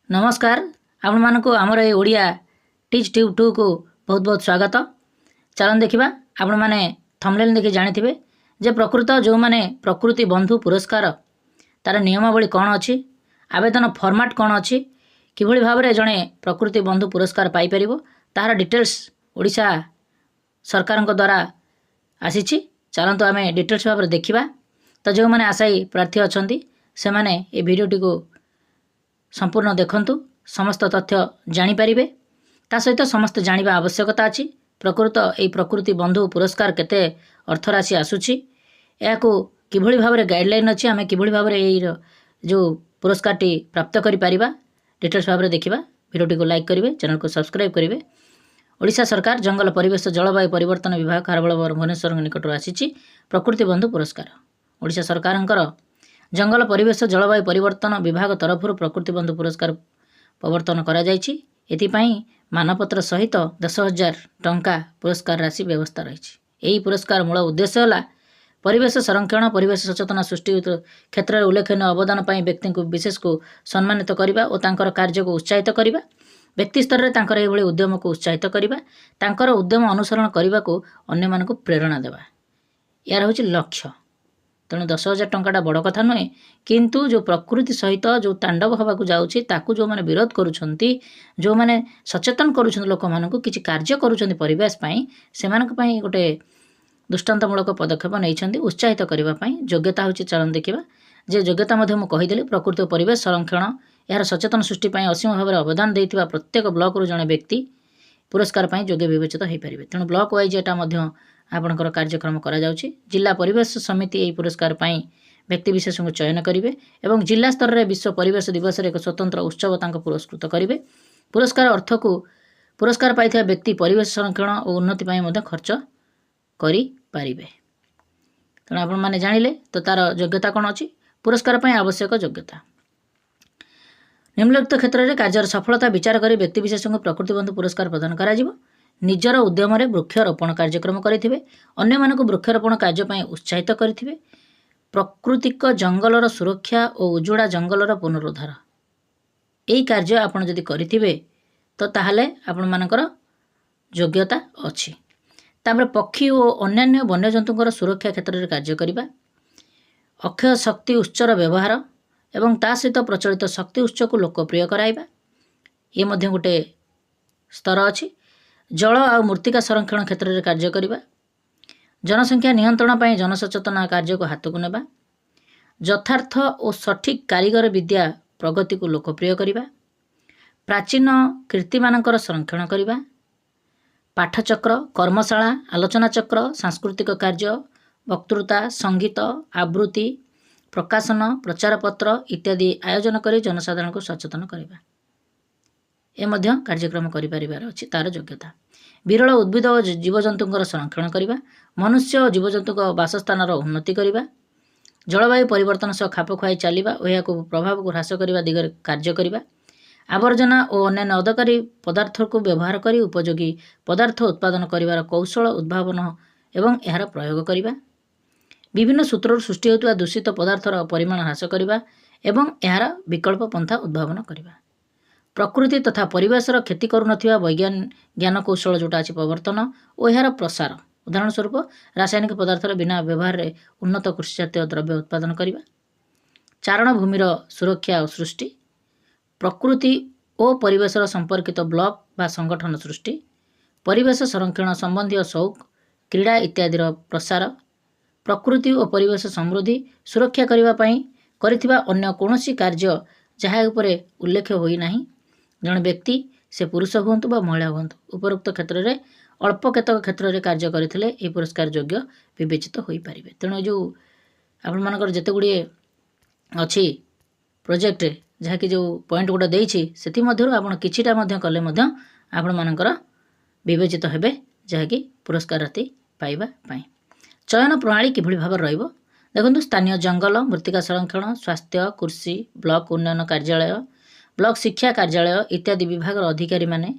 नमस्कार आपण मानक आमर ये ओडिया टीच ट्यूब 2 को बहुत बहुत स्वागत। चलन देखा आपण मैंने थंबनेल देखि जानी जे प्रकृत जो माने प्रकृति बंधु पुरस्कार तार नियमावली कौन अच्छी आवेदन फॉर्मेट कौन अच्छी किभली भाव में जड़े प्रकृति बंधु पुरस्कार पाइपर तार डिटेल्स ओडिशा सरकार द्वारा आसी। चलतु आम डिटेल्स भाव में देखा। तो जो मैंने आशायी प्रार्थी अच्छा से मैंने ये भिडटी को संपूर्ण देखंतु समस्त तथ्य जानीपारे। ता सहित समस्त जानिबा आवश्यकता अच्छी प्रकृति बंधु पुरस्कार केते अर्थराशि आसुची याकू किभली भाव में गाइडलाइन अच्छी आम किभली भाव में जो पुरस्कार टी प्राप्त करि परिबा डिटेल्स भाव में देखा। भिडियोटी को लाइक करेंगे, चैनल को सब्सक्राइब करेंगे। ओडिशा सरकार जंगल परिवेश जलवायु परिवर्तन विभाग खारबल भुवनेश्वर निकट आसी प्रकृति बंधु पुरस्कार ओडिशा सरकार जंगल परिवेश जलवायु परिवर्तन विभाग तरफ प्रकृति बंधु पुरस्कार प्रवर्तन कर मानपत्र सहित 10,000 टंका पुरस्कार राशि व्यवस्था रही। यही पुरस्कार मूल उद्देश्य है परिवेश संरक्षण परिवेश सचेतना सृष्टि क्षेत्र में उल्लेखनीय अवदान पर व्यक्ति को विशेष को सम्मानित करने और कार्य को उत्साहित करने व्यक्ति स्तर में ये उद्यम को उत्साहित करने उद्यम अनुसरण करने को अन्य मानक प्रेरणा देवा यार हूँ लक्ष्य। तेणु 10,000 टंका बड़ कथा नुहे किंतु जो प्रकृति सहित जो तांडव हवाक जाऊँगी ताकू जो मैंने विरोध करुँच जो मैंने सचेतन करुँच लोक मानक किसी कार्य करुँच से गोटे दृष्टांतमूलक पदक्षेप नहीं उत्साहित करने योग्यता हूँ। चलन देखा जे योग्यता मुझे प्रकृति और परिवेश संरक्षण यार सचेतन सृष्टि असीम भाव में अवदान देता प्रत्येक ब्लॉक जड़े व्यक्ति पुरस्कार योग्य विवेचित हो पारे। तेणु ब्लॉक वाइज एटा आपणकर कार्यक्रम करा जाउछि। जिला परिवेश समिति यही पुरस्कार पाई व्यक्ति विशेष को चयन करेंगे और जिला स्तर में विश्व परिवेश दिवस एक स्वतंत्र उत्सव पुरस्कृत करेंगे। पुरस्कार अर्थ को पुरस्कार पाई व्यक्ति परिवेश संरक्षण और उन्नति खर्च करें। तेणु आपण मैंने जानिले तो तार योग्यता कौन अच्छी पुरस्कार पाई आवश्यक योग्यता निम्नलिखित क्षेत्र में कार्यर सफलता विचार कर व्यक्ति विशेष को प्रकृति बंधु पुरस्कार प्रदान करा जिवो। निजर उद्यम वृक्षरोपण कार्यक्रम करेंगे, अन्य मानक वृक्षरोपण कार्य उत्साहित करेंगे, प्राकृतिक जंगलर सुरक्षा और उजुड़ा जंगलर पुनरुद्धार यही कार्य आपड़ जदि करेंगे तो ताहले आपण मानकर योग्यता अच्छी। तापर पक्षी और अन्य वन्यजंतुंकर सुरक्षा क्षेत्र में कार्य करने अक्षय शक्ति उत्सर व्यवहार एवं ता सहित प्रचलित शक्ति उत्स को लोकप्रिय कराइबा ये मध्य गोटे स्तर अच्छी। जल और मृत्तिका संरक्षण क्षेत्र में कार्य करने जनसंख्या नियंत्रण पर जनसचेतना कार्य को हाथ को नेबा यथार्थ और सठिक कारीगर विद्या प्रगति को लोकप्रिय करने प्राचीन कीर्ति मानकर संरक्षण करने पाठचक्र कर्मशाला आलोचना चक्र सांस्कृतिक कार्य वक्तृता संगीत आवृत्ति प्रकाशन प्रचार पत्र इत्यादि आयोजन कर जनसाधारण को सचेतन करने यह कार्यक्रम करि तार योग्यता। विरल उद्भिद और जीवजंतुंकर संरक्षण करने मनुष्य और जीवजंतु बासस्थान उन्नति करने जलवायु परिवर्तन सह खाप खुआई चलवा और यह प्रभाव को ह्रास करने दिगरे कार्य करने आवर्जना और अन्य अदकारी पदार्थ को व्यवहार कर उपयोगी पदार्थ उत्पादन कर कौशल उद्भावन एवं यार प्रयोग करने विभिन्न सूत्र सृष्टि होता दूषित पदार्थर परिमाण ह्रास करने एवं यार विकल्प पंथा उद्भावन करने प्रकृति तथा परिवेशर क्षति करुन ज्ञान कौशल जोटा अच्छी प्रवर्तन और यार प्रसार उदाहरण स्वरूप रासायनिक पदार्थर बिना व्यवहार में उन्नत कृषि जातीय द्रव्य उत्पादन करने चारण भूमिर सुरक्षा और सृष्टि प्रकृति और परिवेशर संपर्कित ब्लॉक बा संगठन सृष्टि परिवेश संरक्षण संबंधी शौक क्रीड़ा इत्यादि प्रसार प्रकृति और परिवेश समृद्धि सुरक्षा करने अन्य कौनसी कार्य जहाँ उपरे उल्लेख होना जन व्यक्ति से पुरुष हूँ बा महिला हूँ उपरोक्त क्षेत्र में अल्प केतक क्षेत्र में कार्य करते ये पुरस्कार योग्य विवेचित हो पारे। तेणु जो आपण मानकर जिते गुड़े अच्छी प्रोजेक्ट जहाँकि जो पॉइंट गुड़ा देछि सेथि मध्यरु आपण किछिटा कले आपण मानकर विवेचित हेबे जहाँकि पुरस्कार राति पाइबा पाई। चयन प्रणाली किभली भाव रहिबो देखंतु स्थानीय जंगल मृत्तिका संरक्षण स्वास्थ्य कृषि ब्लॉक उन्नयन कार्यालय ब्लॉक शिक्षा कार्यालय इत्यादि विभाग अधिकारी माने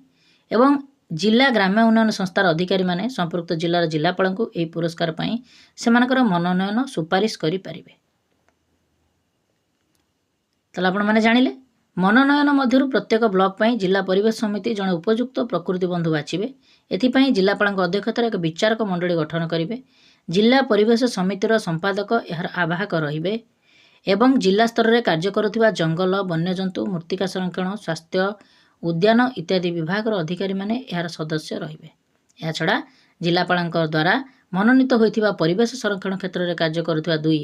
एवं जिला ग्राम्य उन्नयन संस्थार अधिकारी माने संपुक्त जिलार जिलापाल को यह पुरस्कार पाई सेमानकर मनोनयन सुपारिश करि परिबे। ताले आपण माने जानिले मनोनयन मध्यरु प्रत्येक ब्लॉक ପାଇଁ जिला परिवेश समिति जଣେ उपयुक्त प्रकृति बंधु बाछिबे। एथिପାଇଁ जिलापालଙ୍କ अध्यक्षताରେ एक विचारक मंडली गठन करिवे। जिला परिवेश समितिर संपादक एहार आवाहक रहिबे एवं जिला स्तर रे कार्य करुथिबा जंगल वन्यजंतु मृत्तिका संरक्षण स्वास्थ्य उद्यान इत्यादि विभाग अधिकारी माने एहार सदस्य रहिबे। या छडा जिलापालଙ୍କ द्वारा मनोनीत होइथिबा परिवेश संरक्षण क्षेत्र रे कार्य करुथिबा दुई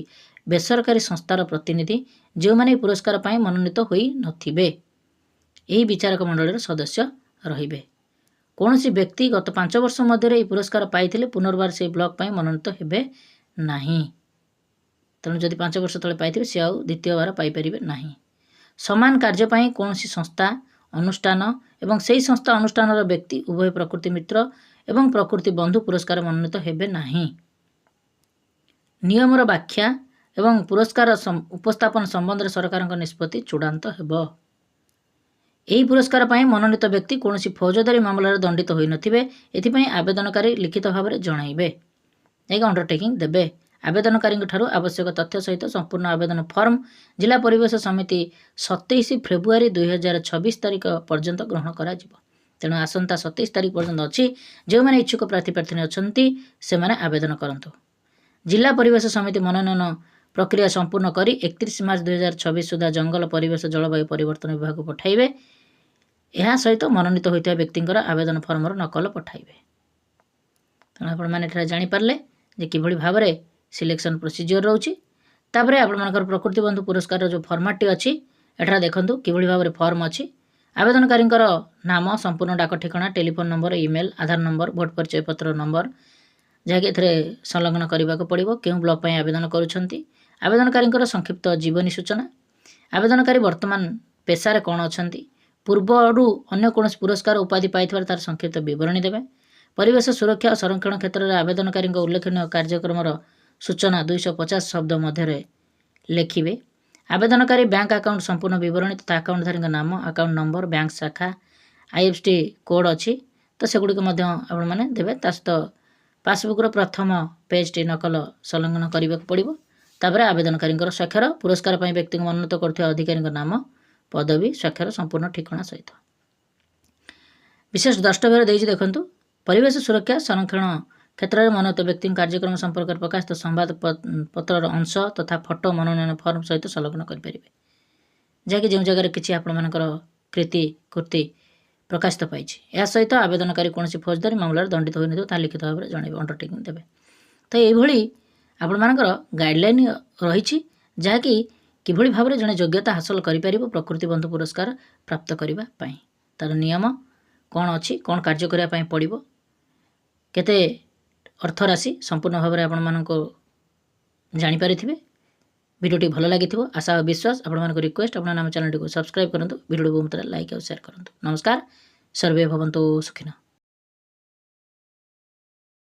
बेसरकारी संस्थार प्रतिनिधि जो माने पुरस्कार पाई मनोनीत होई नथिबे एही विचारक मंडलीर सदस्य रहिबे। कौनसी व्यक्ति गत 5 वर्ष मध्य पुरस्कार पाइथिले पुनर्बार से ब्लॉक पाई मनोनीत हेबे नाही। तेणु जदि 5 वर्ष तले पाइथिबे से आउ द्वितीय बार पाई परिबे नाही। समान कार्य पाई कौनसी संस्था अनुष्ठान एवं सेही संस्था अनुष्ठानर व्यक्ति उभय प्रकृति मित्र एवं प्रकृति बंधु पुरस्कार मनोनीत हेबे नाही। नियमर व्याख्या एवं पुरस्कार उपस्थापन संबंध सरकार निष्पत्ति चूड़ांत हेबो। एही पुरस्कार पाई मनोनीत व्यक्ति कौनसी फौजदारी मामलार दंडित होई नथिबे। एथिपाई आवेदनकारी लिखित भाव में जणाइबे एक अंडरटेकिंग देबे। आवेदनकारी ठारू आवश्यक तथ्य सहित संपूर्ण आवेदन फॉर्म जिला परिवेश समिति 27 फेब्रुआरी 2026 तारिख पर्यंत ग्रहण करा जिवो। तेणु आसंता 27 तारिख पर्यंत अच्छी जो मैंने इच्छुक प्रार्थी अच्छी से मैंने आवेदन करंतु। जिला परिवेश समिति मनोनयन प्रक्रिया संपूर्ण करी 31 मार्च 2026 सुधा जंगल परिवेश जलवायु परिवर्तन विभाग को पठाइबे। यह सहित मनोनीत होता व्यक्तिर आवेदन फर्मर नकल पठाइबे। तेणु आपण मैंने जानी पारले जे किभଳି भाव में सिलेक्शन प्रोसीजर रोची। तापरे आपण मानकर प्रकृति बंधु पुरस्कार जो फॉर्मेट अच्छी एठार देखंतु किभଳି भाव में फॉर्म अच्छी। आवेदनकारी नाम संपूर्ण डाक ठिकाना टेलीफोन नंबर ईमेल आधार नंबर भोट परिचय पत्र नंबर जहाँकि ए संलग्न करने को पड़ो क्यों ब्लॉक पर आवेदन करुँच। आवेदनकारी संक्षिप्त जीवनी सूचना आवेदनकारी वर्तमान पेशार कौन अच्छा पूर्वरु अन्य कौन पुरस्कार उपाधि पाई तार संक्षिप्त बरणी देवे। परिवेश सुरक्षा और संरक्षण क्षेत्र में आवेदनकारी उल्लेखनीय कार्यक्रम सूचना 250 शब्द मध्य लेखिबे। आवेदनकारी बैंक अकाउंट संपूर्ण विवरणी तथा अकाउंटधारी नाम अकाउंट नंबर बैंक शाखा IFSC कोड अच्छी तो सेगुड़ी आपण मैंने देवे। सहित पासबुक्र प्रथम पेज टी नकल संलग्न करने को पड़ो। तापर आवेदनकारी स्वाक्षर पुरस्कार पर व्यक्ति मनोनीत करुवा अधिकारी नाम पदवी स्वाक्षर संपूर्ण ठिकाना सहित विशेष द्रष्टव्य देखिए। देखु परिवेश सुरक्षा संरक्षण क्षेत्र में मनोनीत व्यक्ति कार्यक्रम संपर्क प्रकाशित संवाद पत्र अंश तथा फोटो मनोनयन फॉर्म सहित संलग्न करें जहाँकि जो जगह किसी आपण कृति प्रकाशित पाई। यह सहित आवेदनकारी कौन फौजदारी मामलार दंडित होई नथिबो ता लिखित भाव में जणाइबे अंडरटेकिंग देबे। तो यही आपण मानकर गाइडलाइन रही जहाँकि किभଳି भाव में जड़े योग्यता हासिल करिपारिबो प्रकृति बंधु पुरस्कार प्राप्त करबा पई। तार नियम कौन अच्छी कौन कार्य करबा पई पड़िबो केते अर्थ राशि संपूर्ण भाव में आपण मानको जानि पारिथिबे। वीडियोटी भल लगी आशा और विश्वास आपण मानको रिक्वेस्ट आपण नाम चैनल को सब्सक्राइब करंतु। वीडियो को लाइक और शेयर करंतु। नमस्कार। सर्वे भवन्तु सुखिनः।